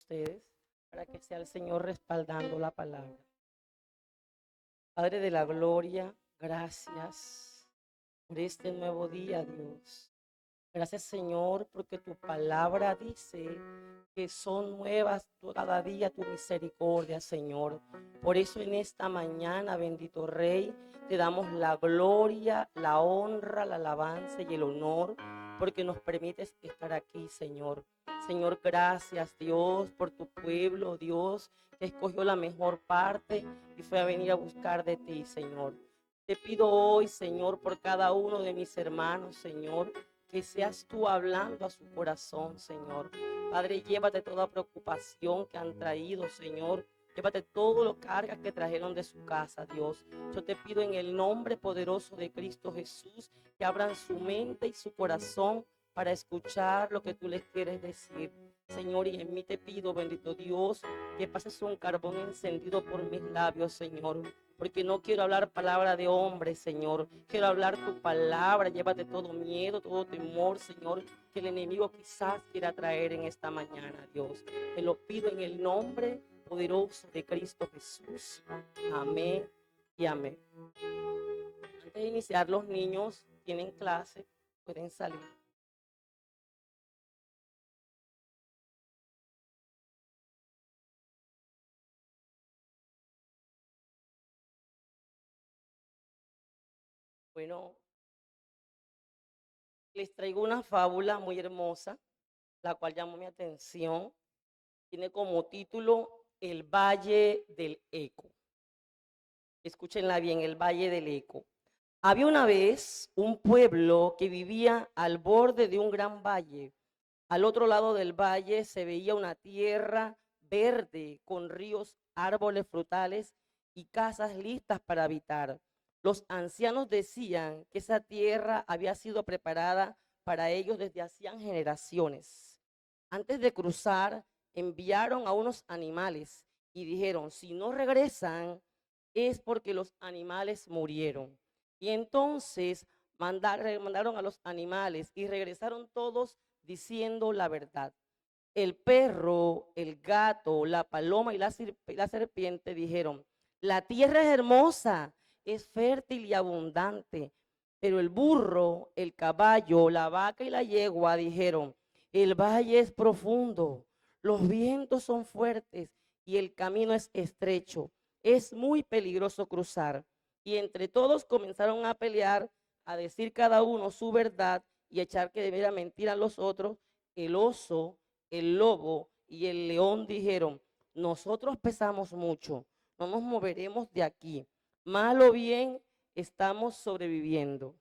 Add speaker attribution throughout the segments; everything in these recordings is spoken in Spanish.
Speaker 1: ustedes para que sea el Señor respaldando la palabra. Padre de la gloria, gracias por este nuevo día, Dios. Gracias, Señor, porque tu palabra dice que son nuevas cada día tu misericordia, Señor. Por eso en esta mañana, bendito Rey, te damos la gloria, la honra, la alabanza y el honor, porque nos permites estar aquí, Señor. Señor, gracias, Dios, por tu pueblo, Dios, que escogió la mejor parte y fue a venir a buscar de ti, Señor. Te pido hoy, Señor, por cada uno de mis hermanos, Señor, que seas tú hablando a su corazón, Señor. Padre, llévate toda preocupación que han traído, Señor. Llévate todo lo cargas que trajeron de su casa, Dios. Yo te pido en el nombre poderoso de Cristo Jesús que abran su mente y su corazón para escuchar lo que tú les quieres decir. Señor, y en mí te pido, bendito Dios, que pases un carbón encendido por mis labios, Señor, porque no quiero hablar palabra de hombre, Señor. Quiero hablar tu palabra. Llévate todo miedo, todo temor, Señor, que el enemigo quizás quiera traer en esta mañana, Dios. Te lo pido en el nombre poderoso de Cristo Jesús. Amén y amén. Antes de iniciar, los niños tienen clase, pueden salir. Bueno, les traigo una fábula muy hermosa, la cual llamó mi atención. Tiene como título El Valle del Eco. Escúchenla bien, el Valle del Eco. Había una vez un pueblo que vivía al borde de un gran valle. Al otro lado del valle se veía una tierra verde con ríos, árboles frutales y casas listas para habitar. Los ancianos decían que esa tierra había sido preparada para ellos desde hacían generaciones. Antes de cruzar, enviaron a unos animales y dijeron, si no regresan, es porque los animales murieron. Y entonces mandaron a los animales y regresaron todos diciendo la verdad. El perro, el gato, la paloma y la serpiente dijeron, la tierra es hermosa, es fértil y abundante. Pero el burro, el caballo, la vaca y la yegua dijeron, el valle es profundo, los vientos son fuertes y el camino es estrecho. Es muy peligroso cruzar. Y entre todos comenzaron a pelear, a decir cada uno su verdad y a echar que debiera mentir a los otros. El oso, el lobo y el león dijeron, nosotros pesamos mucho, no nos moveremos de aquí. Mal o bien, estamos sobreviviendo.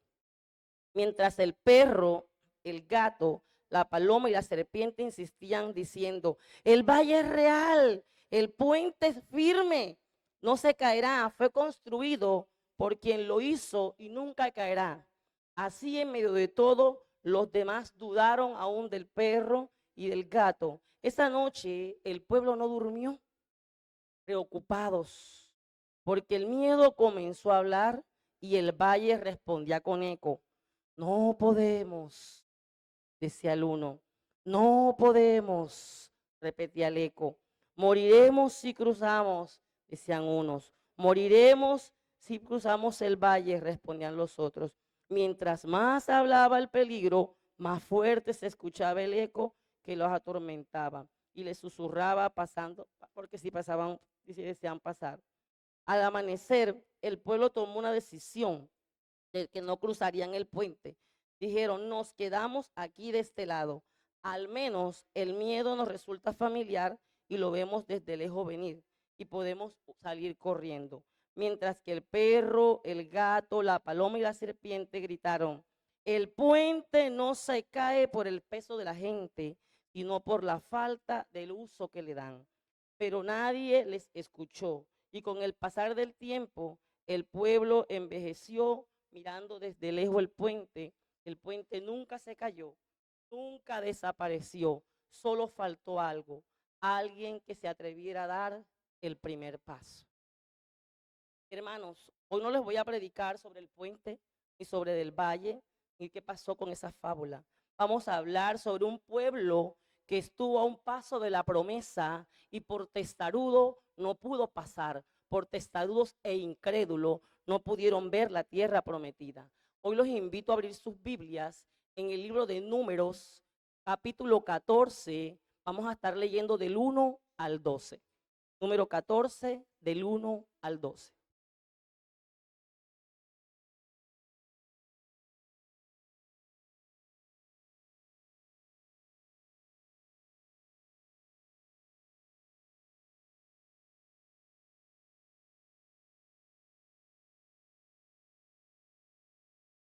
Speaker 1: Mientras el perro, el gato, la paloma y la serpiente insistían diciendo, el valle es real, el puente es firme, no se caerá, fue construido por quien lo hizo y nunca caerá. Así en medio de todo, los demás dudaron aún del perro y del gato. Esa noche el pueblo no durmió, preocupados, porque el miedo comenzó a hablar y el valle respondía con eco. No podemos, decía el uno. No podemos, repetía el eco. Moriremos si cruzamos, decían unos. Moriremos si cruzamos el valle, respondían los otros. Mientras más hablaba el peligro, más fuerte se escuchaba el eco que los atormentaba y les susurraba pasando, porque si pasaban, si deseaban pasar. Al amanecer, el pueblo tomó una decisión de que no cruzarían el puente. Dijeron, nos quedamos aquí de este lado. Al menos el miedo nos resulta familiar y lo vemos desde lejos venir y podemos salir corriendo. Mientras que el perro, el gato, la paloma y la serpiente gritaron, el puente no se cae por el peso de la gente, sino por la falta del uso que le dan. Pero nadie les escuchó y con el pasar del tiempo el pueblo envejeció mirando desde lejos el puente nunca se cayó, nunca desapareció, solo faltó algo, alguien que se atreviera a dar el primer paso. Hermanos, hoy no les voy a predicar sobre el puente, ni sobre el valle, ni qué pasó con esa fábula. Vamos a hablar sobre un pueblo que estuvo a un paso de la promesa y por testarudo no pudo pasar. Por testarudos e incrédulos no pudieron ver la tierra prometida. Hoy los invito a abrir sus Biblias en el libro de Números, capítulo 14. Vamos a estar leyendo del 1 al 12. Número 14, del 1 al 12.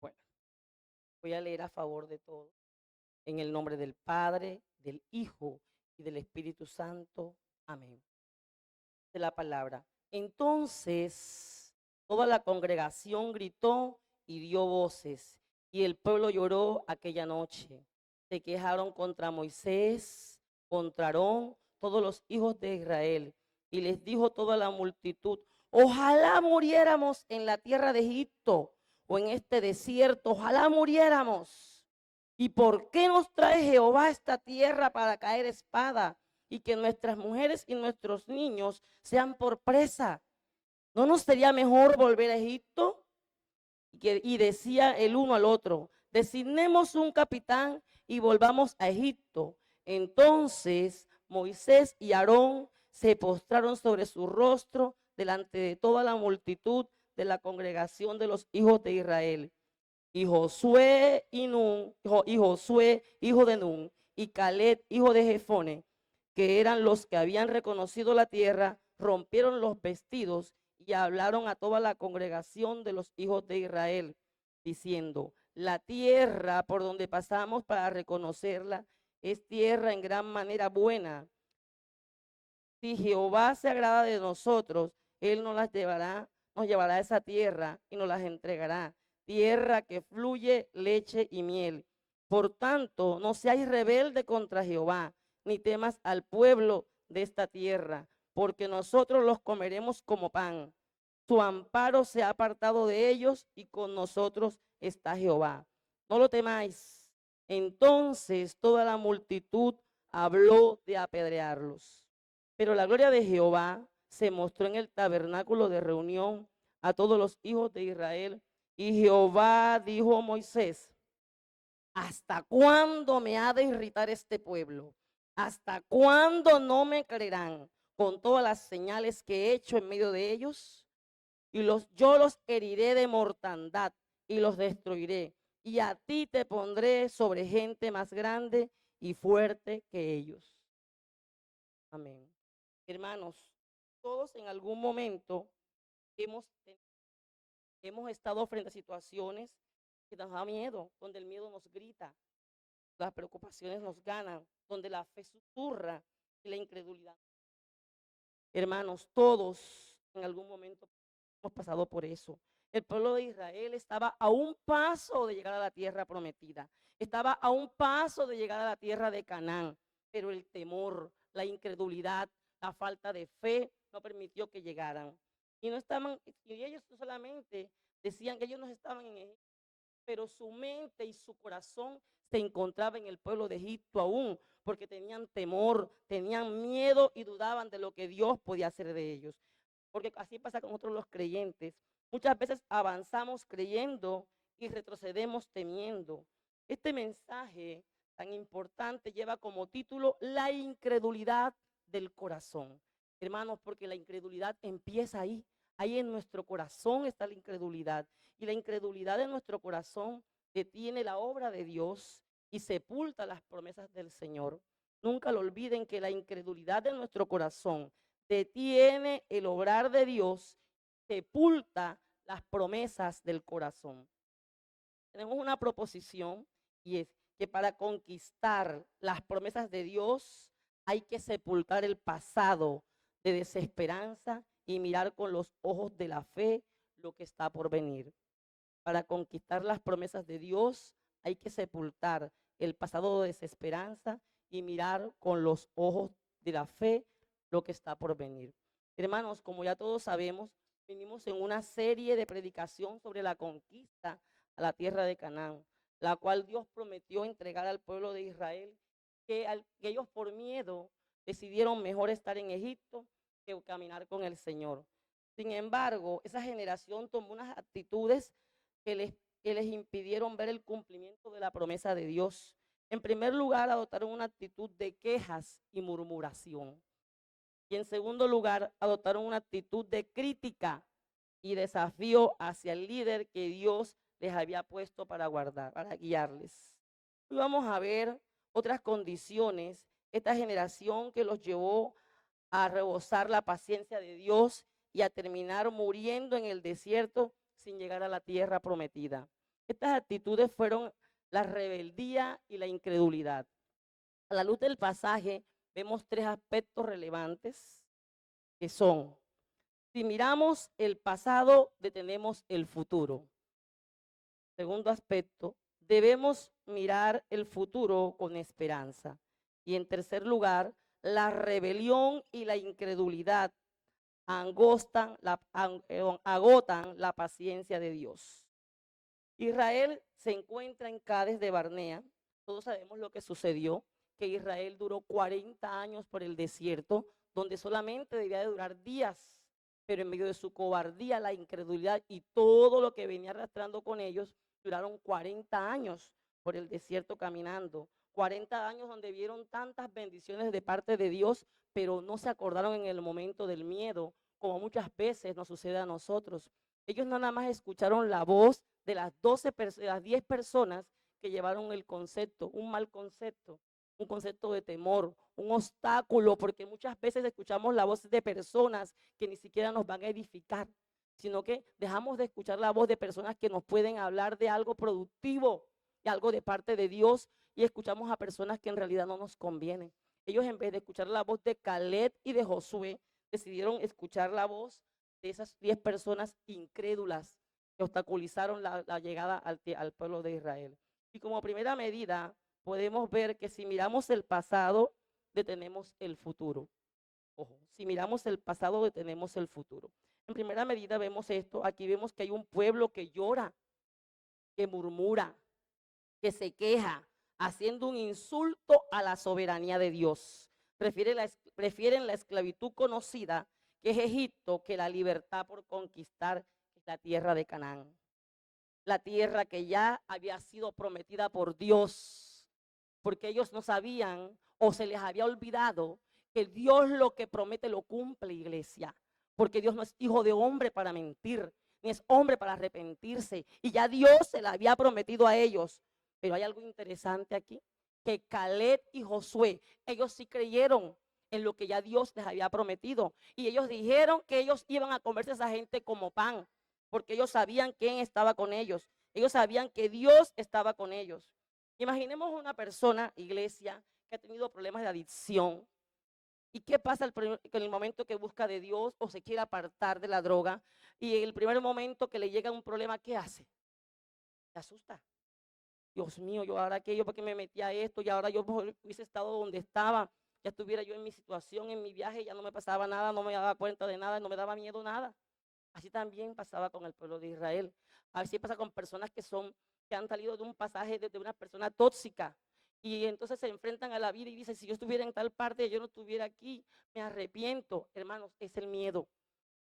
Speaker 1: Bueno, voy a leer a favor de todos. En el nombre del Padre, del Hijo y del Espíritu Santo. Amén. De la palabra. Entonces, toda la congregación gritó y dio voces, y el pueblo lloró aquella noche. Se quejaron contra Moisés, contra Aarón, todos los hijos de Israel, y les dijo toda la multitud: ojalá muriéramos en la tierra de Egipto o en este desierto, ojalá muriéramos. ¿Y por qué nos trae Jehová a esta tierra para caer espada y que nuestras mujeres y nuestros niños sean por presa? ¿No nos sería mejor volver a Egipto? Y decía el uno al otro: designemos un capitán y volvamos a Egipto. Entonces Moisés y Aarón se postraron sobre su rostro delante de toda la multitud de la congregación de los hijos de Israel. Y Josué, hijo de Nun, y Caleb, hijo de Jefone, que eran los que habían reconocido la tierra, rompieron los vestidos y hablaron a toda la congregación de los hijos de Israel, diciendo: la tierra por donde pasamos para reconocerla es tierra en gran manera buena. Si Jehová se agrada de nosotros, él nos llevará a esa tierra y nos las entregará, tierra que fluye leche y miel. Por tanto, no seáis rebelde contra Jehová, ni temas al pueblo de esta tierra, porque nosotros los comeremos como pan. Su amparo se ha apartado de ellos y con nosotros está Jehová. No lo temáis. Entonces toda la multitud habló de apedrearlos. Pero la gloria de Jehová se mostró en el tabernáculo de reunión a todos los hijos de Israel. Y Jehová dijo a Moisés: ¿hasta cuándo me ha de irritar este pueblo? ¿Hasta cuándo no me creerán con todas las señales que he hecho en medio de ellos? Yo los heriré de mortandad y los destruiré. Y a ti te pondré sobre gente más grande y fuerte que ellos. Amén. Hermanos, todos en algún momento hemos, hemos estado frente a situaciones que nos da miedo, donde el miedo nos grita, las preocupaciones nos ganan, donde la fe susurra y la incredulidad. Hermanos, todos en algún momento hemos pasado por eso. El pueblo de Israel estaba a un paso de llegar a la tierra prometida. Estaba a un paso de llegar a la tierra de Canaán, pero el temor, la incredulidad, la falta de fe no permitió que llegaran. Y no estaban, y ellos solamente decían que ellos no estaban en Egipto, pero su mente y su corazón se encontraba en el pueblo de Egipto aún, porque tenían temor, tenían miedo y dudaban de lo que Dios podía hacer de ellos. Porque así pasa con nosotros los creyentes. Muchas veces avanzamos creyendo y retrocedemos temiendo. Este mensaje tan importante lleva como título la incredulidad del corazón. Hermanos, porque la incredulidad empieza ahí. Ahí en nuestro corazón está la incredulidad. Y la incredulidad de nuestro corazón detiene la obra de Dios y sepulta las promesas del Señor. Nunca lo olviden que la incredulidad de nuestro corazón detiene el obrar de Dios, sepulta las promesas del corazón. Tenemos una proposición y es que para conquistar las promesas de Dios hay que sepultar el pasado de desesperanza y mirar con los ojos de la fe lo que está por venir. Para conquistar las promesas de Dios hay que sepultar el pasado de desesperanza y mirar con los ojos de la fe lo que está por venir. Hermanos, como ya todos sabemos, venimos en una serie de predicación sobre la conquista a la tierra de Canaán, la cual Dios prometió entregar al pueblo de Israel que ellos por miedo decidieron mejor estar en Egipto que caminar con el Señor. Sin embargo, esa generación tomó unas actitudes que les impidieron ver el cumplimiento de la promesa de Dios. En primer lugar, adoptaron una actitud de quejas y murmuración. Y en segundo lugar, adoptaron una actitud de crítica y desafío hacia el líder que Dios les había puesto para guardar, para guiarles. Hoy vamos a ver otras condiciones, esta generación que los llevó a rebosar la paciencia de Dios y a terminar muriendo en el desierto sin llegar a la tierra prometida. Estas actitudes fueron la rebeldía y la incredulidad. A la luz del pasaje vemos tres aspectos relevantes que son: si miramos el pasado, detenemos el futuro. Segundo aspecto, debemos mirar el futuro con esperanza. Y en tercer lugar, la rebelión y la incredulidad agotan la paciencia de Dios. Israel se encuentra en Cades de Barnea. Todos sabemos lo que sucedió, que Israel duró 40 años por el desierto, donde solamente debía de durar días, pero en medio de su cobardía, la incredulidad y todo lo que venía arrastrando con ellos, duraron 40 años por el desierto caminando. 40 años donde vieron tantas bendiciones de parte de Dios, pero no se acordaron en el momento del miedo, como muchas veces nos sucede a nosotros. Ellos no nada más escucharon la voz de las 10 personas que llevaron el concepto, un mal concepto, un concepto de temor, un obstáculo, porque muchas veces escuchamos la voz de personas que ni siquiera nos van a edificar, sino que dejamos de escuchar la voz de personas que nos pueden hablar de algo productivo y algo de parte de Dios, y escuchamos a personas que en realidad no nos convienen. Ellos, en vez de escuchar la voz de Caleb y de Josué, decidieron escuchar la voz de esas 10 personas incrédulas que obstaculizaron la llegada al pueblo de Israel. Y como primera medida, podemos ver que si miramos el pasado, detenemos el futuro. Ojo, si miramos el pasado, detenemos el futuro. En primera medida vemos esto, aquí vemos que hay un pueblo que llora, que murmura, que se queja, haciendo un insulto a la soberanía de Dios. Prefieren la esclavitud conocida, que es Egipto, que la libertad por conquistar la tierra de Canaán. La tierra que ya había sido prometida por Dios, porque ellos no sabían o se les había olvidado que Dios lo que promete lo cumple, iglesia, porque Dios no es hijo de hombre para mentir, ni es hombre para arrepentirse, y ya Dios se la había prometido a ellos. Pero hay algo interesante aquí, que Caleb y Josué, ellos sí creyeron en lo que ya Dios les había prometido, y ellos dijeron que ellos iban a comerse a esa gente como pan, porque ellos sabían quién estaba con ellos, ellos sabían que Dios estaba con ellos. Imaginemos una persona, iglesia, que ha tenido problemas de adicción. ¿Y qué pasa en el momento que busca de Dios o se quiere apartar de la droga? Y en el primer momento que le llega un problema, ¿qué hace? Se asusta. Dios mío, yo ahora qué, yo porque me metí a esto y ahora yo hubiese estado donde estaba, ya estuviera yo en mi situación, en mi viaje, ya no me pasaba nada, no me daba cuenta de nada, no me daba miedo nada. Así también pasaba con el pueblo de Israel. Así pasa con personas que han salido de un pasaje de una persona tóxica y entonces se enfrentan a la vida y dicen, si yo estuviera en tal parte, yo no estuviera aquí, me arrepiento. Hermanos, es el miedo.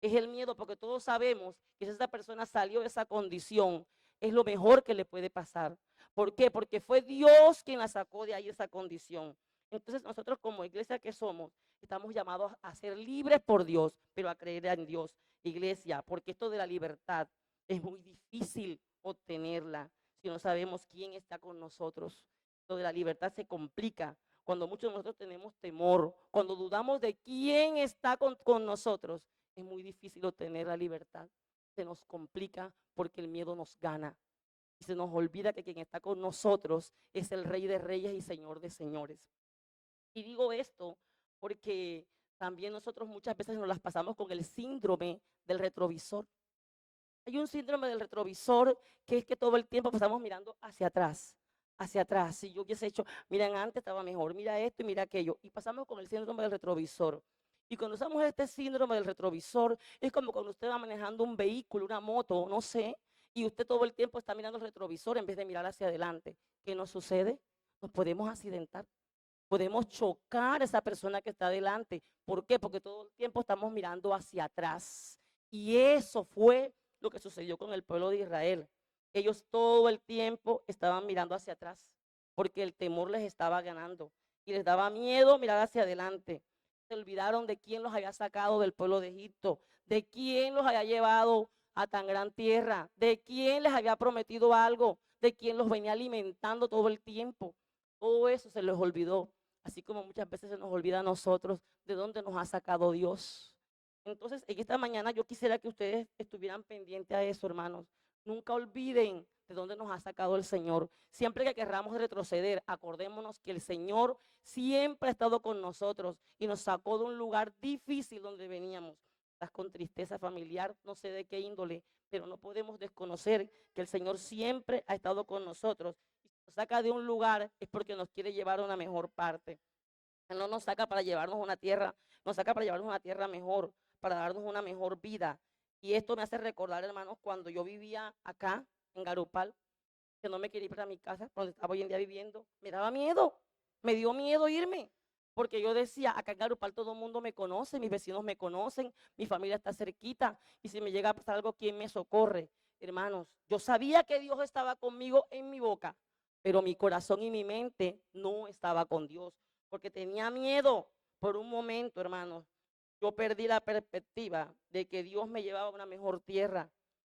Speaker 1: Es el miedo porque todos sabemos que si esa persona salió de esa condición, es lo mejor que le puede pasar. ¿Por qué? Porque fue Dios quien la sacó de ahí esa condición. Entonces nosotros como iglesia que somos, estamos llamados a ser libres por Dios, pero a creer en Dios, iglesia, porque esto de la libertad es muy difícil obtenerla si no sabemos quién está con nosotros. Esto de la libertad se complica cuando muchos de nosotros tenemos temor, cuando dudamos de quién está con nosotros. Es muy difícil obtener la libertad. Se nos complica porque el miedo nos gana. Y se nos olvida que quien está con nosotros es el Rey de Reyes y Señor de Señores. Y digo esto porque también nosotros muchas veces nos las pasamos con el síndrome del retrovisor. Hay un síndrome del retrovisor que es que todo el tiempo pasamos mirando hacia atrás, hacia atrás. Si yo hubiese hecho, miren, antes estaba mejor, mira esto y mira aquello. Y pasamos con el síndrome del retrovisor. Y cuando usamos este síndrome del retrovisor, es como cuando usted va manejando un vehículo, una moto, no sé, y usted todo el tiempo está mirando el retrovisor en vez de mirar hacia adelante. ¿Qué nos sucede? Nos podemos accidentar. Podemos chocar a esa persona que está delante. ¿Por qué? Porque todo el tiempo estamos mirando hacia atrás. Y eso fue lo que sucedió con el pueblo de Israel. Ellos todo el tiempo estaban mirando hacia atrás porque el temor les estaba ganando y les daba miedo mirar hacia adelante. Se olvidaron de quién los había sacado del pueblo de Egipto, de quién los había llevado a tan gran tierra, de quién les había prometido algo, de quién los venía alimentando todo el tiempo. Todo eso se les olvidó, así como muchas veces se nos olvida a nosotros de dónde nos ha sacado Dios. Entonces, en esta mañana yo quisiera que ustedes estuvieran pendientes a eso, hermanos. Nunca olviden de dónde nos ha sacado el Señor. Siempre que querramos retroceder, acordémonos que el Señor siempre ha estado con nosotros y nos sacó de un lugar difícil donde veníamos. Estás con tristeza familiar, no sé de qué índole, pero no podemos desconocer que el Señor siempre ha estado con nosotros. Y si nos saca de un lugar es porque nos quiere llevar a una mejor parte. Él no nos saca para llevarnos a una tierra, nos saca para llevarnos a una tierra mejor, para darnos una mejor vida. Y esto me hace recordar, hermanos, cuando yo vivía acá en Garupal, que no me quería ir para mi casa, donde estaba hoy en día viviendo, me daba miedo, me dio miedo irme, porque yo decía, acá en Garupal todo el mundo me conoce, mis vecinos me conocen, mi familia está cerquita, y si me llega a pasar algo, ¿quién me socorre? Hermanos, yo sabía que Dios estaba conmigo en mi boca, pero mi corazón y mi mente no estaba con Dios, porque tenía miedo por un momento, hermanos. Yo perdí la perspectiva de que Dios me llevaba a una mejor tierra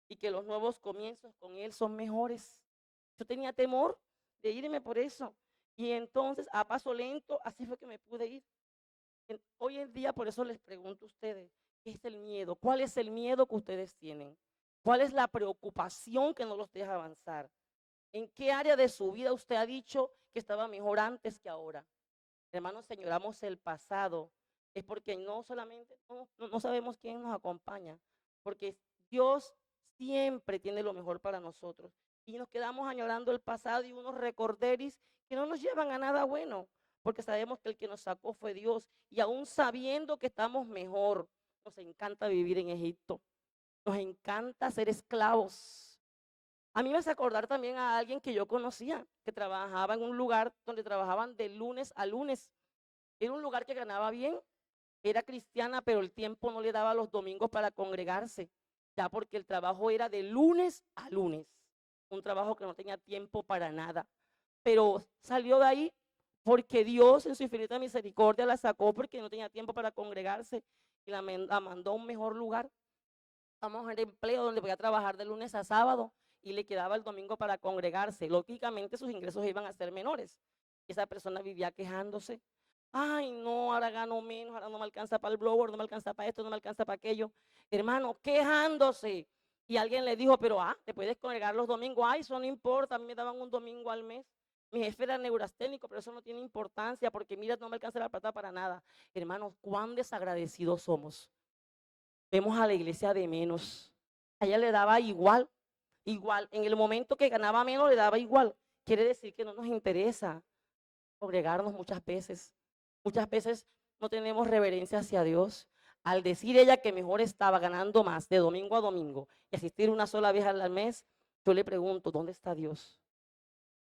Speaker 1: y que los nuevos comienzos con Él son mejores. Yo tenía temor de irme por eso. Y entonces, a paso lento, así fue que me pude ir. Hoy en día, por eso les pregunto a ustedes, ¿qué es el miedo? ¿Cuál es el miedo que ustedes tienen? ¿Cuál es la preocupación que no los deja avanzar? ¿En qué área de su vida usted ha dicho que estaba mejor antes que ahora? Hermanos, señoramos el pasado, es porque no solamente no sabemos quién nos acompaña, porque Dios siempre tiene lo mejor para nosotros. Y nos quedamos añorando el pasado y unos recorderis que no nos llevan a nada bueno, porque sabemos que el que nos sacó fue Dios. Y aún sabiendo que estamos mejor, nos encanta vivir en Egipto, nos encanta ser esclavos. A mí me hace acordar también a alguien que yo conocía, que trabajaba en un lugar donde trabajaban de lunes a lunes. Era un lugar que ganaba bien, era cristiana, pero el tiempo no le daba los domingos para congregarse, ya porque el trabajo era de lunes a lunes, un trabajo que no tenía tiempo para nada. Pero salió de ahí porque Dios en su infinita misericordia la sacó porque no tenía tiempo para congregarse y la mandó a un mejor lugar. Vamos a un empleo donde podía trabajar de lunes a sábado y le quedaba el domingo para congregarse. Lógicamente sus ingresos iban a ser menores. Esa persona vivía quejándose. Ay, no, ahora gano menos, ahora no me alcanza para el blower, no me alcanza para esto, no me alcanza para aquello. Hermano, quejándose. Y alguien le dijo, pero te puedes congregar los domingos. Ay, eso no importa, a mí me daban un domingo al mes. Mi jefe era neurasténico, pero eso no tiene importancia porque mira, no me alcanza la plata para nada. Hermanos, cuán desagradecidos somos. Vemos a la iglesia de menos. A ella le daba igual, igual. En el momento que ganaba menos le daba igual. Quiere decir que no nos interesa congregarnos muchas veces. Muchas veces no tenemos reverencia hacia Dios. Al decir ella que mejor estaba ganando más de domingo a domingo y asistir una sola vez al mes, yo le pregunto, ¿dónde está Dios?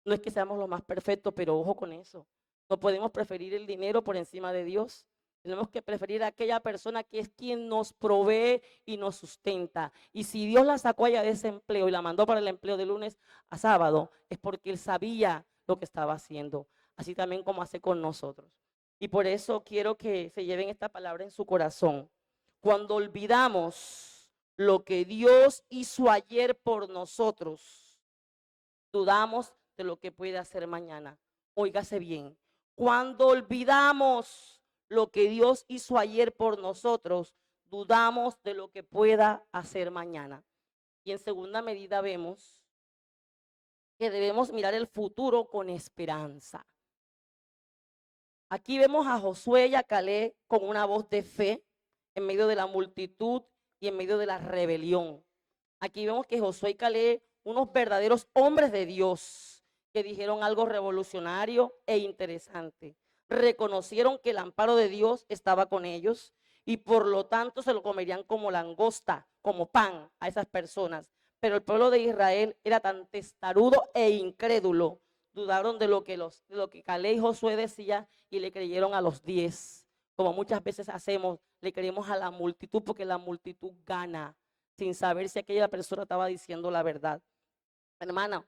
Speaker 1: No es que seamos los más perfectos, pero ojo con eso. No podemos preferir el dinero por encima de Dios. Tenemos que preferir a aquella persona que es quien nos provee y nos sustenta. Y si Dios la sacó allá de ese empleo y la mandó para el empleo de lunes a sábado, es porque Él sabía lo que estaba haciendo. Así también como hace con nosotros. Y por eso quiero que se lleven esta palabra en su corazón. Cuando olvidamos lo que Dios hizo ayer por nosotros, dudamos de lo que puede hacer mañana. Óigase bien. Cuando olvidamos lo que Dios hizo ayer por nosotros, dudamos de lo que pueda hacer mañana. Y en segunda medida vemos que debemos mirar el futuro con esperanza. Aquí vemos a Josué y a Caleb con una voz de fe en medio de la multitud y en medio de la rebelión. Aquí vemos que Josué y Caleb, unos verdaderos hombres de Dios, que dijeron algo revolucionario e interesante. Reconocieron que el amparo de Dios estaba con ellos y por lo tanto se lo comerían como langosta, como pan a esas personas. Pero el pueblo de Israel era tan testarudo e incrédulo, dudaron de lo que Caleb y Josué decía y le creyeron a los 10. Como muchas veces hacemos, le creemos a la multitud porque la multitud gana, sin saber si aquella persona estaba diciendo la verdad. Hermanos,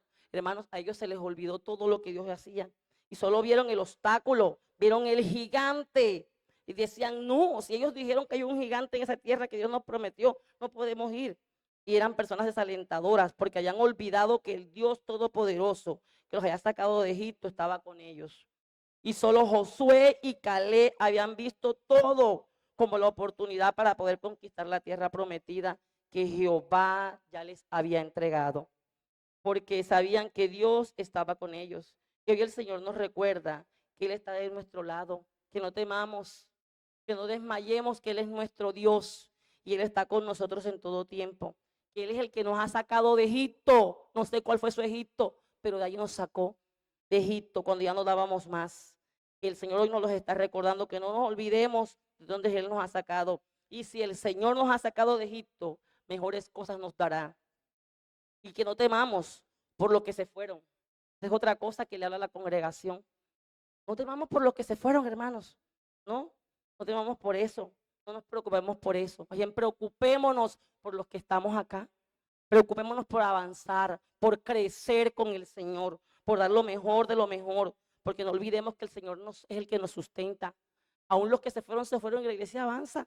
Speaker 1: a ellos se les olvidó todo lo que Dios hacía y solo vieron el obstáculo, vieron el gigante y decían, no, si ellos dijeron que hay un gigante en esa tierra que Dios nos prometió, no podemos ir. Y eran personas desalentadoras porque habían olvidado que el Dios Todopoderoso que los había sacado de Egipto estaba con ellos. Y solo Josué y Caleb habían visto todo como la oportunidad para poder conquistar la tierra prometida que Jehová ya les había entregado, porque sabían que Dios estaba con ellos. Y hoy el Señor nos recuerda que Él está de nuestro lado, que no temamos, que no desmayemos, que Él es nuestro Dios y Él está con nosotros en todo tiempo. Que Él es el que nos ha sacado de Egipto. No sé cuál fue su Egipto, pero de ahí nos sacó de Egipto cuando ya no dábamos más. El Señor hoy nos los está recordando, que no nos olvidemos de dónde Él nos ha sacado. Y si el Señor nos ha sacado de Egipto, mejores cosas nos dará. Y que no temamos por lo que se fueron. Es otra cosa que le habla a la congregación. No temamos por los que se fueron, hermanos. No temamos por eso. No nos preocupemos por eso. Más bien preocupémonos por los que estamos acá. Preocupémonos por avanzar, por crecer con el Señor, por dar lo mejor de lo mejor. Porque no olvidemos que el Señor es el que nos sustenta. Aún los que se fueron y la iglesia avanza.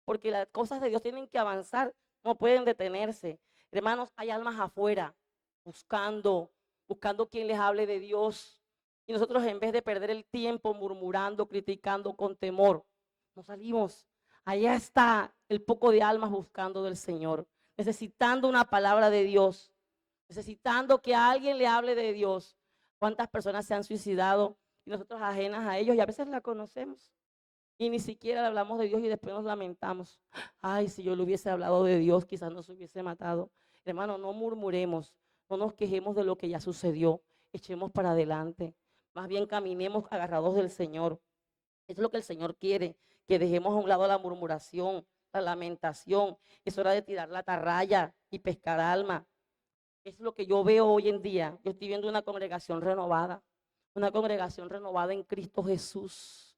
Speaker 1: Porque las cosas de Dios tienen que avanzar, no pueden detenerse. Hermanos, hay almas afuera buscando quien les hable de Dios. Y nosotros, en vez de perder el tiempo murmurando, criticando con temor, nos salimos. Allá está el poco de almas buscando del Señor, necesitando una palabra de Dios, necesitando que alguien le hable de Dios. ¿Cuántas personas se han suicidado y nosotros ajenas a ellos y a veces la conocemos? Y ni siquiera le hablamos de Dios y después nos lamentamos. Ay, si yo le hubiese hablado de Dios, quizás no se hubiese matado. Hermano, no murmuremos, no nos quejemos de lo que ya sucedió. Echemos para adelante. Más bien caminemos agarrados del Señor. Eso es lo que el Señor quiere, que dejemos a un lado la murmuración, la lamentación. Es hora de tirar la atarraya y pescar alma. Es lo que yo veo hoy en día. Yo estoy viendo una congregación renovada en Cristo Jesús.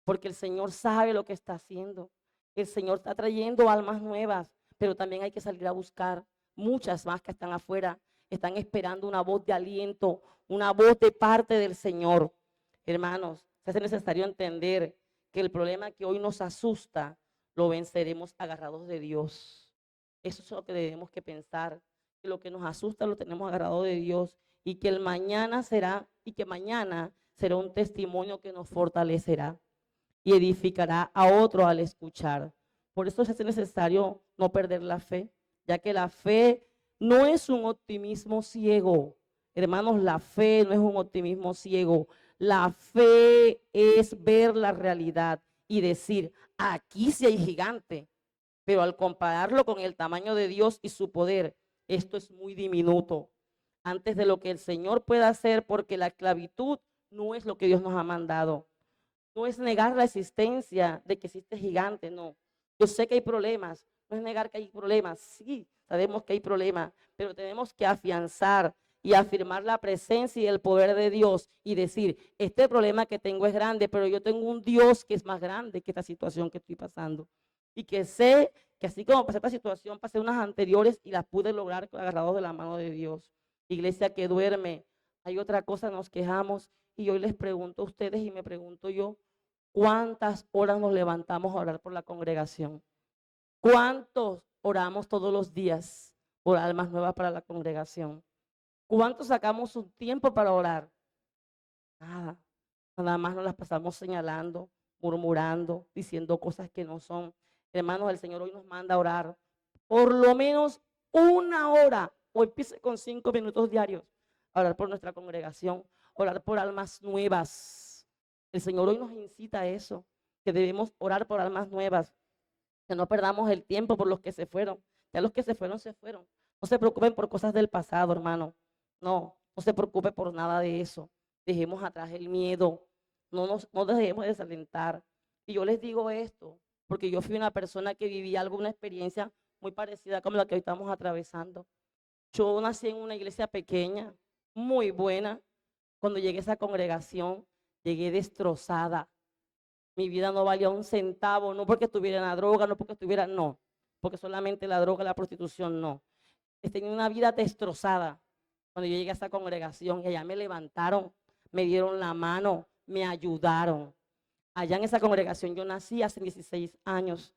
Speaker 1: Porque el Señor sabe lo que está haciendo. El Señor está trayendo almas nuevas, pero también hay que salir a buscar muchas más que están afuera. Están esperando una voz de aliento, una voz de parte del Señor. Hermanos, se hace necesario entender que el problema que hoy nos asusta, lo venceremos agarrados de Dios. Eso es lo que debemos que pensar, que lo que nos asusta lo tenemos agarrado de Dios y que mañana será un testimonio que nos fortalecerá y edificará a otro al escuchar. Por eso es necesario no perder la fe, ya que la fe no es un optimismo ciego. Hermanos, la fe no es un optimismo ciego. La fe es ver la realidad y decir, aquí sí hay gigante, pero al compararlo con el tamaño de Dios y su poder, esto es muy diminuto. Antes de lo que el Señor pueda hacer, porque la esclavitud no es lo que Dios nos ha mandado. No es negar la existencia de que existe gigante, no. Yo sé que hay problemas, no es negar que hay problemas, sí, sabemos que hay problemas, pero tenemos que afianzar y afirmar la presencia y el poder de Dios y decir, este problema que tengo es grande, pero yo tengo un Dios que es más grande que esta situación que estoy pasando. Y que sé que así como pasé esta situación, pasé unas anteriores y las pude lograr agarrados de la mano de Dios. Iglesia que duerme, hay otra cosa, nos quejamos. Y hoy les pregunto a ustedes y me pregunto yo, ¿cuántas horas nos levantamos a orar por la congregación? ¿Cuántos oramos todos los días por almas nuevas para la congregación? ¿Cuántos sacamos un tiempo para orar? Nada, nada más nos las pasamos señalando, murmurando, diciendo cosas que no son. Hermanos, el Señor hoy nos manda a orar por lo menos una hora, o empiece con 5 minutos diarios, a orar por nuestra congregación, orar por almas nuevas. El Señor hoy nos incita a eso, que debemos orar por almas nuevas, que no perdamos el tiempo por los que se fueron. Ya los que se fueron, se fueron. No se preocupen por cosas del pasado, hermano. No se preocupe por nada de eso. Dejemos atrás el miedo. No dejemos desalentar. Y yo les digo esto, porque yo fui una persona que vivía alguna experiencia muy parecida como la que hoy estamos atravesando. Yo nací en una iglesia pequeña, muy buena, Cuando llegué a esa congregación, llegué destrozada. Mi vida no valía un centavo, no porque estuviera en la droga, no porque estuviera, no. Porque solamente la droga, la prostitución, no. Tenía una vida destrozada. Cuando yo llegué a esa congregación, y allá me levantaron, me dieron la mano, me ayudaron. Allá en esa congregación yo nací hace 16 años.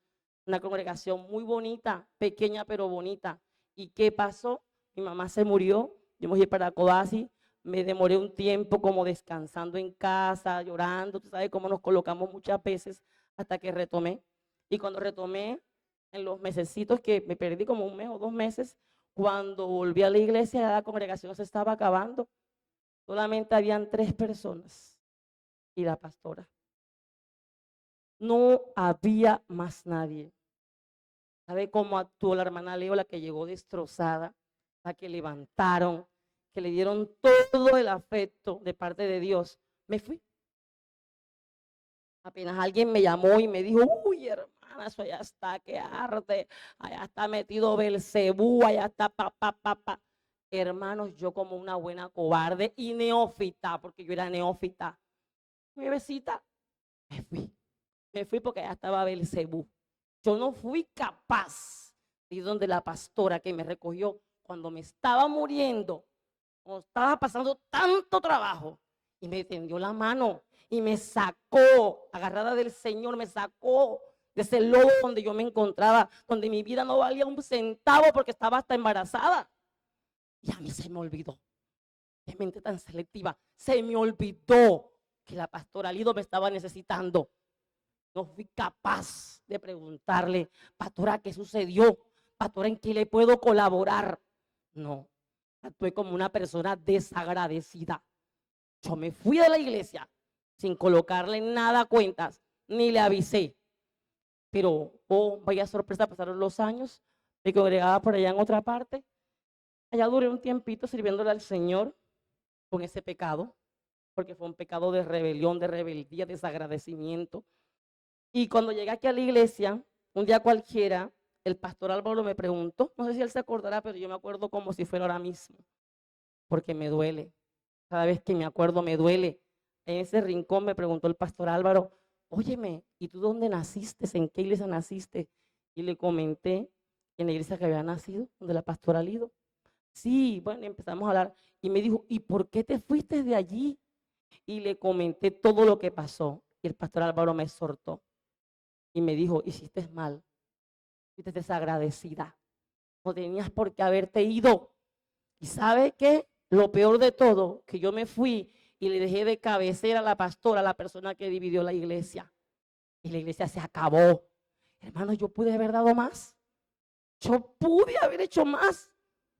Speaker 1: Una congregación muy bonita, pequeña pero bonita. ¿Y qué pasó? Mi mamá se murió, yo me fui para Codazzi, me demoré un tiempo como descansando en casa, llorando, tú sabes cómo nos colocamos muchas veces hasta que retomé. Y cuando retomé, en los mesecitos que me perdí como un mes o 2 meses, cuando volví a la iglesia, la congregación se estaba acabando. Solamente habían 3 personas y la pastora. No había más nadie. ¿Sabe cómo actuó la hermana Leo, la que llegó destrozada, la que levantaron, que le dieron todo el afecto de parte de Dios? Me fui. Apenas alguien me llamó y me dijo, uy, hermana, eso allá está, que arde, allá está metido Belcebú, allá está pa. Hermanos, yo como una buena cobarde y neófita, porque yo era neófita, nuevecita, me fui porque allá estaba Belcebú. Yo no fui capaz de ir donde la pastora que me recogió cuando me estaba muriendo, cuando estaba pasando tanto trabajo, y me tendió la mano y me sacó, agarrada del Señor, me sacó de ese lodo donde yo me encontraba, donde mi vida no valía un centavo porque estaba hasta embarazada. Y a mí se me olvidó, qué mente tan selectiva, se me olvidó que la pastora Lido me estaba necesitando. No fui capaz de preguntarle, pastora, ¿qué sucedió? Pastora, ¿en qué le puedo colaborar? No, actué como una persona desagradecida. Yo me fui de la iglesia sin colocarle nada a cuentas, ni le avisé. Pero, oh, vaya sorpresa, pasaron los años, me congregaba por allá en otra parte. Allá duré un tiempito sirviéndole al Señor con ese pecado, porque fue un pecado de rebelión, de rebeldía, desagradecimiento. Y cuando llegué aquí a la iglesia, un día cualquiera, el pastor Álvaro me preguntó, no sé si él se acordará, pero yo me acuerdo como si fuera ahora mismo, porque me duele. Cada vez que me acuerdo me duele. En ese rincón me preguntó el pastor Álvaro, óyeme, ¿y tú dónde naciste? ¿En qué iglesia naciste? Y le comenté en la iglesia que había nacido, donde la pastora Lido. Sí, bueno, empezamos a hablar y me dijo, ¿y por qué te fuiste de allí? Y le comenté todo lo que pasó. Y el pastor Álvaro me exhortó y me dijo, hiciste mal, fuiste desagradecida, no tenías por qué haberte ido. ¿Y sabe qué? Lo peor de todo, que yo me fui y le dejé de cabecera a la pastora, a la persona que dividió la iglesia. Y la iglesia se acabó. Hermano, yo pude haber dado más. Yo pude haber hecho más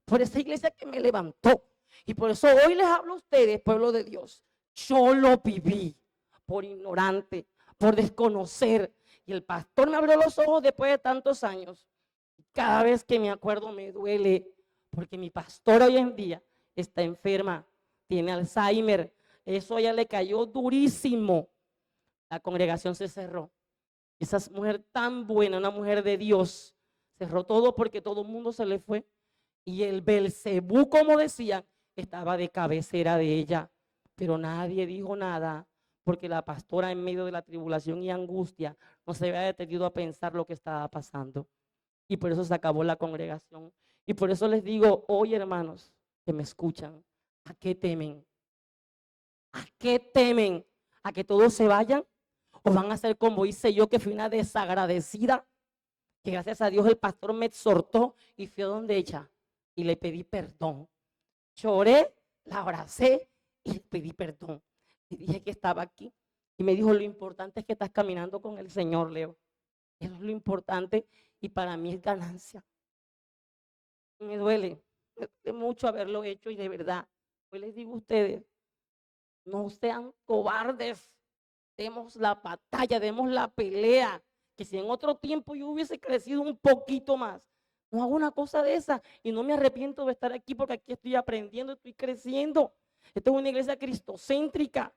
Speaker 1: por esa iglesia que me levantó. Y por eso hoy les hablo a ustedes, pueblo de Dios. Yo lo viví por ignorante, por desconocer. Y el pastor me abrió los ojos después de tantos años. Cada vez que me acuerdo me duele, porque mi pastor hoy en día está enferma, tiene Alzheimer. Eso a ella le cayó durísimo. La congregación se cerró. Esa mujer tan buena, una mujer de Dios, cerró todo porque todo el mundo se le fue. Y el Belcebú, como decían, estaba de cabecera de ella. Pero nadie dijo nada, porque la pastora, en medio de la tribulación y angustia, no se había detenido a pensar lo que estaba pasando. Y por eso se acabó la congregación. Y por eso les digo hoy, hermanos, que me escuchan, ¿a qué temen? ¿A qué temen? ¿A que todos se vayan? ¿O van a ser como hice yo, que fui una desagradecida? Que gracias a Dios el pastor me exhortó y fui a donde ella y le pedí perdón. Lloré, la abracé y le pedí perdón. Le dije que estaba aquí y me dijo, lo importante es que estás caminando con el Señor, Leo. Eso es lo importante y para mí es ganancia. Me duele mucho haberlo hecho y de verdad, hoy les digo a ustedes, no sean cobardes, demos la batalla, demos la pelea, que si en otro tiempo yo hubiese crecido un poquito más, no hago una cosa de esa y no me arrepiento de estar aquí porque aquí estoy aprendiendo, estoy creciendo. Esta es una iglesia cristocéntrica,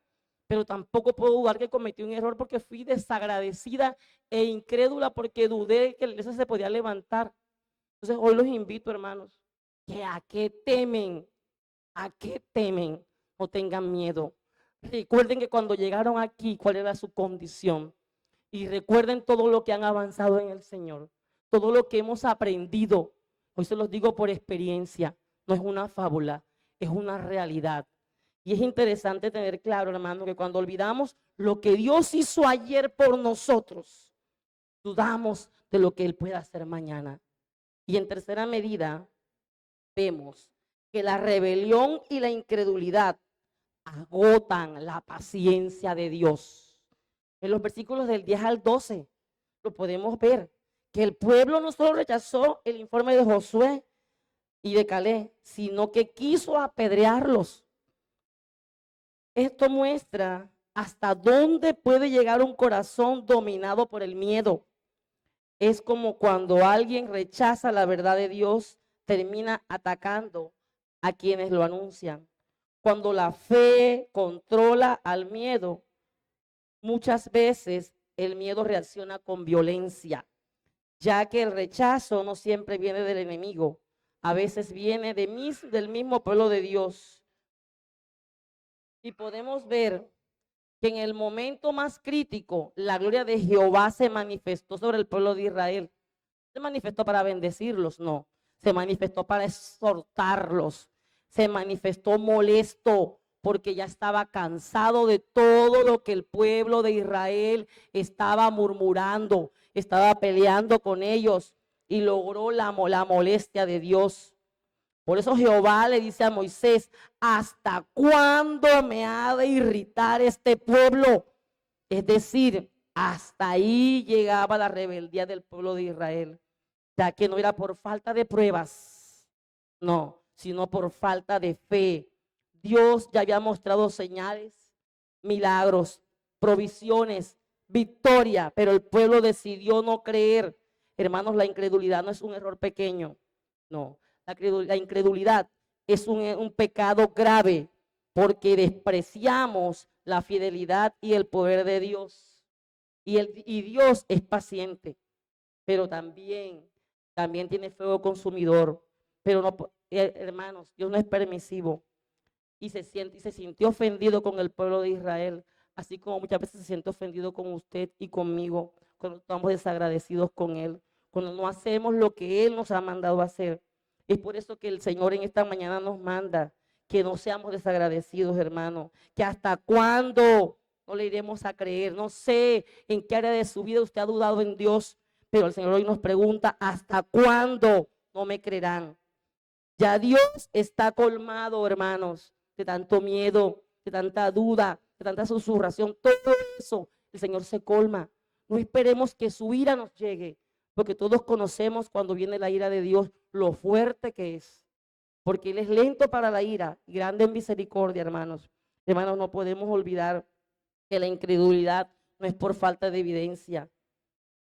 Speaker 1: pero tampoco puedo dudar que cometí un error porque fui desagradecida e incrédula porque dudé que la iglesia se podía levantar. Entonces hoy los invito, hermanos, que a qué temen, a qué temen. no tengan miedo. Recuerden que cuando llegaron aquí, cuál era su condición. Y recuerden todo lo que han avanzado en el Señor, todo lo que hemos aprendido. Hoy se los digo por experiencia, no es una fábula, es una realidad. Y es interesante tener claro, hermano, que cuando olvidamos lo que Dios hizo ayer por nosotros, dudamos de lo que Él pueda hacer mañana. Y en tercera medida, vemos que la rebelión y la incredulidad agotan la paciencia de Dios. En los versículos del 10 al 12 lo podemos ver, que el pueblo no solo rechazó el informe de Josué y de Caleb, sino que quiso apedrearlos. Esto muestra hasta dónde puede llegar un corazón dominado por el miedo. Es como cuando alguien rechaza la verdad de Dios, termina atacando a quienes lo anuncian. Cuando la fe controla al miedo, muchas veces el miedo reacciona con violencia, ya que el rechazo no siempre viene del enemigo, a veces viene del mismo pueblo de Dios. Y podemos ver que en el momento más crítico, la gloria de Jehová se manifestó sobre el pueblo de Israel. ¿Se manifestó para bendecirlos? No. Se manifestó para exhortarlos. Se manifestó molesto porque ya estaba cansado de todo lo que el pueblo de Israel estaba murmurando, estaba peleando con ellos y logró la molestia de Dios. Por eso Jehová le dice a Moisés, ¿hasta cuándo me ha de irritar este pueblo? Es decir, hasta ahí llegaba la rebeldía del pueblo de Israel, ya que no era por falta de pruebas, no, sino por falta de fe. Dios ya había mostrado señales, milagros, provisiones, victoria, pero el pueblo decidió no creer. Hermanos, la incredulidad no es un error pequeño, no. La incredulidad es un pecado grave porque despreciamos la fidelidad y el poder de Dios. Y Dios es paciente, pero también tiene fuego consumidor. Pero no, hermanos, Dios no es permisivo y se sintió ofendido con el pueblo de Israel, así como muchas veces se siente ofendido con usted y conmigo cuando estamos desagradecidos con Él, cuando no hacemos lo que Él nos ha mandado a hacer. Es por eso que el Señor en esta mañana nos manda que no seamos desagradecidos, hermano, que hasta cuándo no le iremos a creer. No sé en qué área de su vida usted ha dudado en Dios, pero el Señor hoy nos pregunta, ¿hasta cuándo no me creerán? Ya Dios está colmado, hermanos, de tanto miedo, de tanta duda, de tanta susurración. Todo eso el Señor se colma. No esperemos que su ira nos llegue, porque todos conocemos cuando viene la ira de Dios lo fuerte que es, porque Él es lento para la ira y grande en misericordia, hermanos. Hermanos, no podemos olvidar que la incredulidad no es por falta de evidencia,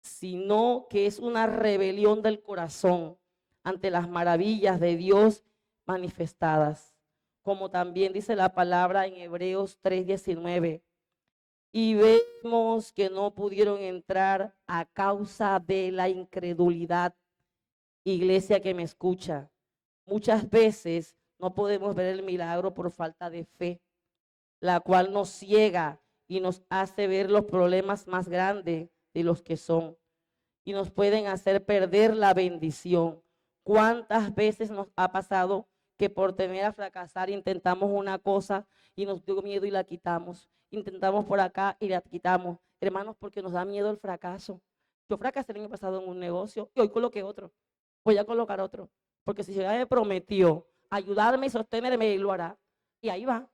Speaker 1: sino que es una rebelión del corazón ante las maravillas de Dios manifestadas, como también dice la palabra en Hebreos 3:19. Y vemos que no pudieron entrar a causa de la incredulidad. Iglesia que me escucha, muchas veces no podemos ver el milagro por falta de fe, la cual nos ciega y nos hace ver los problemas más grandes de los que son y nos pueden hacer perder la bendición. ¿Cuántas veces nos ha pasado que por temer a fracasar intentamos una cosa y nos dio miedo y la quitamos? Intentamos por acá y la quitamos. Hermanos, porque nos da miedo el fracaso. Yo fracasé el año pasado en un negocio y hoy coloqué otro. Voy a colocar otro. Porque si Jehová me prometió ayudarme y sostenerme, Él lo hará. Y ahí va,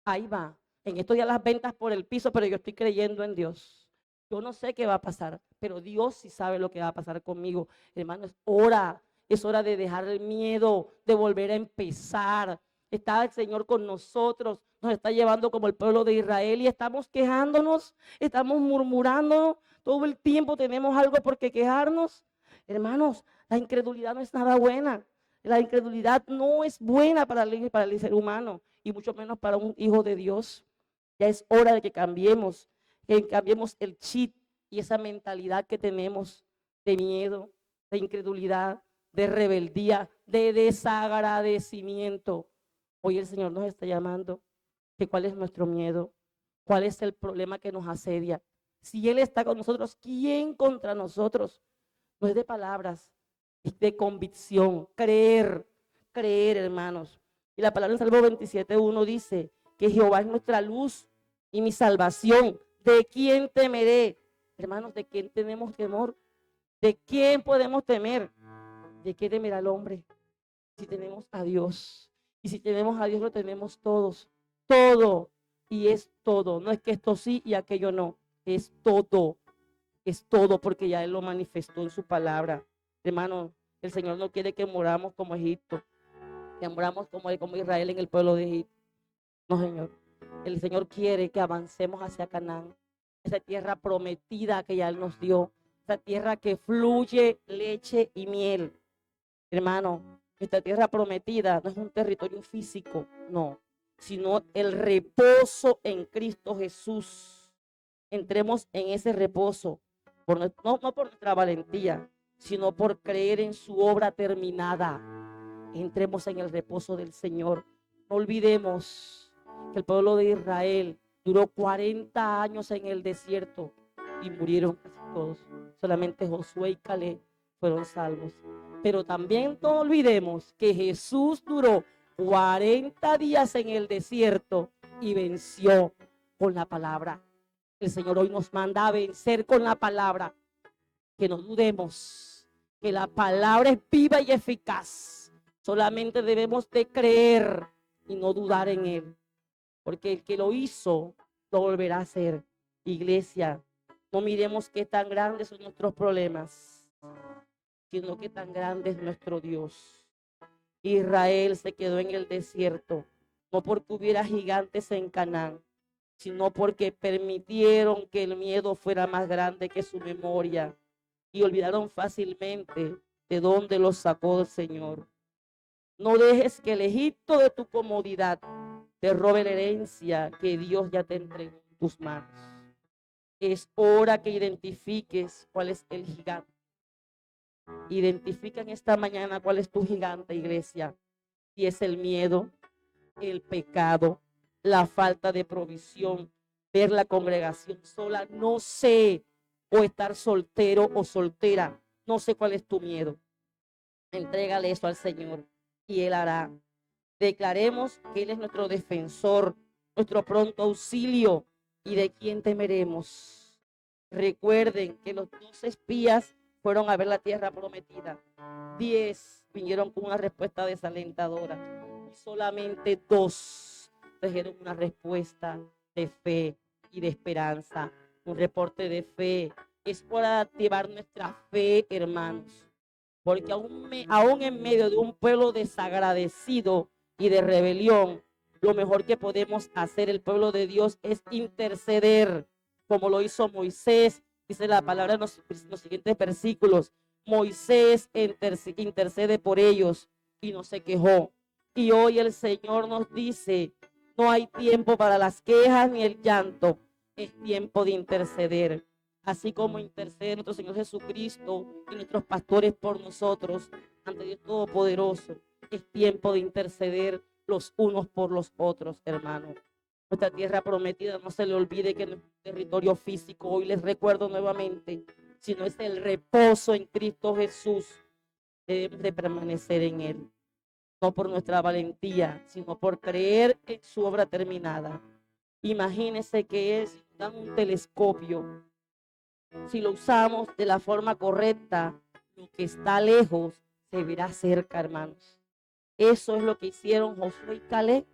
Speaker 1: ahí va. En estos días las ventas por el piso, pero yo estoy creyendo en Dios. Yo no sé qué va a pasar, pero Dios sí sabe lo que va a pasar conmigo. Hermano, es hora de dejar el miedo, de volver a empezar. Está el Señor con nosotros, nos está llevando como el pueblo de Israel y estamos quejándonos, estamos murmurando, todo el tiempo tenemos algo por qué quejarnos. Hermanos, la incredulidad no es nada buena. La incredulidad no es buena para el ser humano y mucho menos para un hijo de Dios. Ya es hora de que cambiemos el chip y esa mentalidad que tenemos de miedo, de incredulidad, de rebeldía, de desagradecimiento. Hoy el Señor nos está llamando que cuál es nuestro miedo, cuál es el problema que nos asedia. Si Él está con nosotros, ¿quién contra nosotros? No es de palabras, es de convicción, creer, creer, hermanos. Y la palabra en Salmo 27:1 dice que Jehová es nuestra luz y mi salvación. ¿De quién temeré? Hermanos, ¿de quién tenemos temor? ¿De quién podemos temer? ¿De qué temerá el hombre? Si tenemos a Dios. Y si tenemos a Dios, lo tenemos todos. Todo. Y es todo. No es que esto sí y aquello no. Es todo. Es todo porque ya Él lo manifestó en su palabra. Hermano, el Señor no quiere que moramos como Egipto. Que moramos como Israel en el pueblo de Egipto. No, Señor. El Señor quiere que avancemos hacia Canaán. Esa tierra prometida que ya Él nos dio. Esa tierra que fluye leche y miel. Hermano, esta tierra prometida no es un territorio físico, no, sino el reposo en Cristo Jesús. Entremos en ese reposo, no por nuestra valentía, sino por creer en su obra terminada. Entremos en el reposo del Señor. No olvidemos que el pueblo de Israel duró 40 años en el desierto y murieron casi todos. Solamente Josué y Caleb fueron salvos. Pero también no olvidemos que Jesús duró 40 días en el desierto y venció con la palabra. El Señor hoy nos manda a vencer con la palabra. Que no dudemos, que la palabra es viva y eficaz. Solamente debemos de creer y no dudar en Él. Porque el que lo hizo, lo volverá a hacer. Iglesia, no miremos qué tan grandes son nuestros problemas, sino qué tan grande es nuestro Dios. Israel se quedó en el desierto, no porque hubiera gigantes en Canaán, sino porque permitieron que el miedo fuera más grande que su memoria y olvidaron fácilmente de dónde los sacó el Señor. No dejes que el Egipto de tu comodidad te robe la herencia que Dios ya te entregó en tus manos. Es hora que identifiques cuál es el gigante. Identifica en esta mañana cuál es tu gigante, iglesia. Si es el miedo, el pecado, la falta de provisión, ver la congregación sola, no sé, o estar soltero o soltera, no sé cuál es tu miedo. Entrégale eso al Señor y Él hará. Declaremos que Él es nuestro defensor, nuestro pronto auxilio y de quién temeremos. Recuerden que los 12 espías fueron a ver la tierra prometida. 10 vinieron con una respuesta desalentadora y solamente 2 trajeron una respuesta de fe y de esperanza, un reporte de fe. Es para activar nuestra fe, hermanos, porque aún en medio de un pueblo desagradecido y de rebelión, lo mejor que podemos hacer el pueblo de Dios es interceder, como lo hizo Moisés. Dice la palabra en los siguientes versículos: Moisés intercede por ellos y no se quejó. Y hoy el Señor nos dice: no hay tiempo para las quejas ni el llanto, es tiempo de interceder. Así como intercede nuestro Señor Jesucristo y nuestros pastores por nosotros ante Dios Todopoderoso, es tiempo de interceder los unos por los otros, hermanos. Nuestra tierra prometida, no se le olvide que no es un territorio físico. Hoy les recuerdo nuevamente, sino es el reposo en Cristo Jesús. Debemos de permanecer en Él, no por nuestra valentía, sino por creer en su obra terminada. Imagínense que es un telescopio. Si lo usamos de la forma correcta, lo que está lejos se verá cerca, hermanos. Eso es lo que hicieron Josué y Caleb.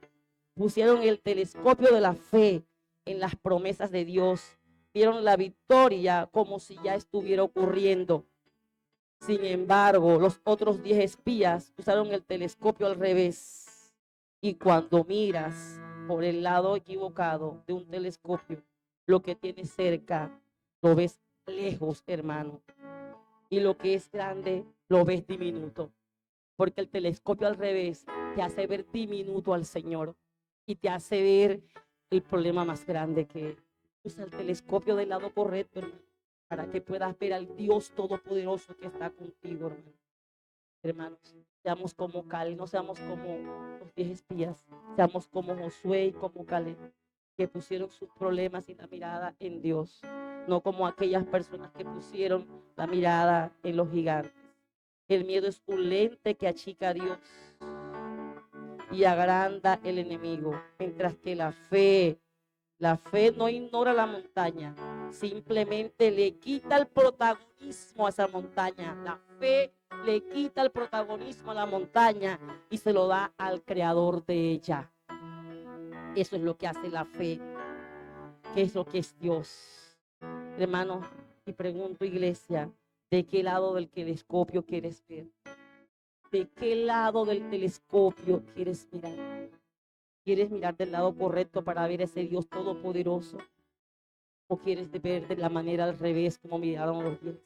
Speaker 1: Pusieron el telescopio de la fe en las promesas de Dios. Vieron la victoria como si ya estuviera ocurriendo. Sin embargo, los otros 10 espías usaron el telescopio al revés. Y cuando miras por el lado equivocado de un telescopio, lo que tienes cerca lo ves lejos, hermano. Y lo que es grande lo ves diminuto. Porque el telescopio al revés te hace ver diminuto al Señor y te hace ver el problema más grande que es. Usa el telescopio del lado correcto, hermano, para que puedas ver al Dios Todopoderoso que está contigo, hermano. Hermanos, Seamos como Caleb, no seamos como los 10 espías, seamos como Josué y como Caleb, que pusieron sus problemas y la mirada en Dios, no como aquellas personas que pusieron la mirada en los gigantes. El miedo es un lente que achica a Dios y agranda el enemigo, mientras que la fe no ignora la montaña, simplemente le quita el protagonismo a esa montaña. La fe le quita el protagonismo a la montaña y se lo da al creador de ella. Eso es lo que hace la fe, que es lo que es Dios. Hermano, y pregunto, iglesia, ¿de qué lado del telescopio quieres ver? ¿De qué lado del telescopio quieres mirar? ¿Quieres mirar del lado correcto para ver ese Dios todopoderoso? ¿O quieres ver de la manera al revés como miraron los 10?